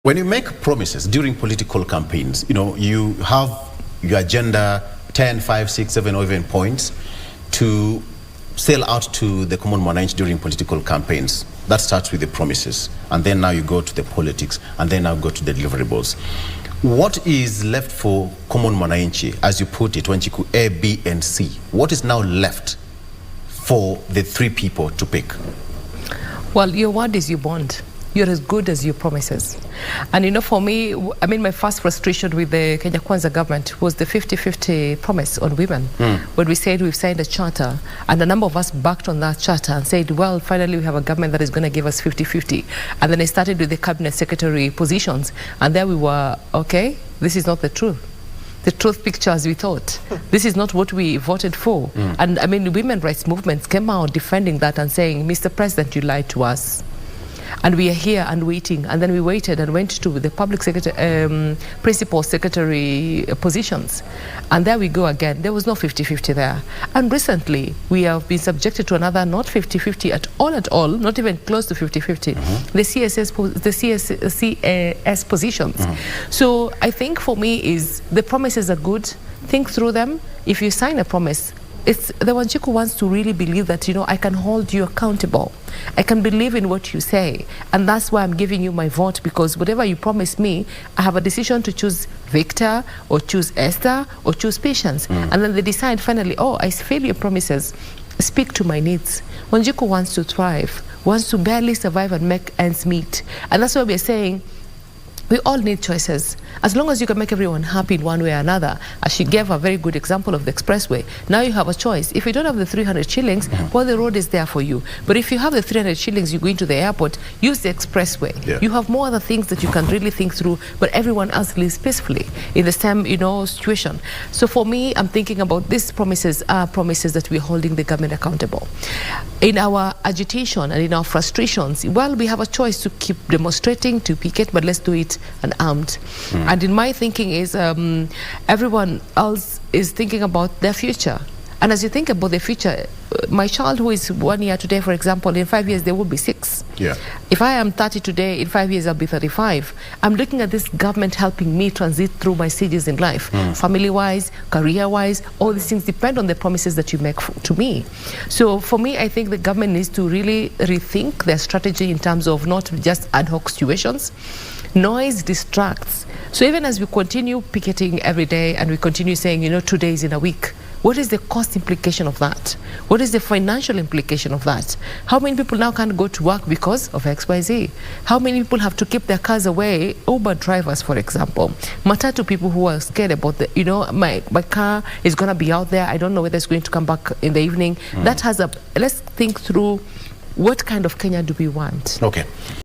When you make promises during political campaigns, you have your agenda, 10, 5, 6, 7, or even points to sell out to the common mwananchi during political campaigns. That starts with the promises, and then now you go to the politics, and then now go to the deliverables. What is left for common mwananchi, as you put it, Wanjiku, A, B, and C? What is now left for the three people to pick? Well, your word is your bond. You're as good as your promises. And for me, my first frustration with the Kenya Kwanza government was the 50-50 promise on women. When we said we've signed a charter, and a number of us backed on that charter and said, well, finally we have a government that is going to give us 50-50. And then I started with the cabinet secretary positions, and there we were, okay, this is not the truth. The truth picture as we thought. This is not what we voted for. And women rights movements came out defending that and saying, Mr. President, you lied to us. And we are here and waiting. And then we waited and went to the public secretary, principal secretary positions. And there we go again. There was no 50-50 there. And recently, we have been subjected to another not 50-50 at all, not even close to 50-50, the CSS positions. So I think for me is the promises are good. Think through them. If you sign a promise, it's the Wanjiku wants to really believe that, I can hold you accountable. I can believe in what you say. And that's why I'm giving you my vote, because whatever you promise me, I have a decision to choose Victor or choose Esther or choose Patience. And then they decide finally, oh, I fail your promises. Speak to my needs. Wanjiku wants to thrive, wants to barely survive and make ends meet. And that's why we're saying, we all need choices. As long as you can make everyone happy in one way or another, as she gave a very good example of the expressway, now you have a choice. If you don't have the 300 shillings, well, the road is there for you. But if you have the 300 shillings, you go into the airport, use the expressway. Yeah. You have more other things that you can really think through, but everyone else lives peacefully in the same, situation. So for me, I'm thinking about these promises are promises that we're holding the government accountable. In our agitation and in our frustrations, well, we have a choice to keep demonstrating, to picket, but let's do it unarmed. And in my thinking is everyone else is thinking about their future. And as you think about the future, my child who is 1 year today, for example, in 5 years, they will be 6. Yeah. If I am 30 today, in 5 years, I'll be 35. I'm looking at this government helping me transit through my stages in life, family-wise, career-wise. All these things depend on the promises that you make to me. So for me, I think the government needs to really rethink their strategy in terms of not just ad hoc situations. Noise distracts. So even as we continue picketing every day and we continue saying, 2 days in a week, what is the cost implication of that? What is the financial implication of that? How many people now can't go to work because of XYZ? How many people have to keep their cars away? Uber drivers, for example. Matatu people who are scared about my car is going to be out there. I don't know whether it's going to come back in the evening. That has let's think through what kind of Kenya do we want? Okay.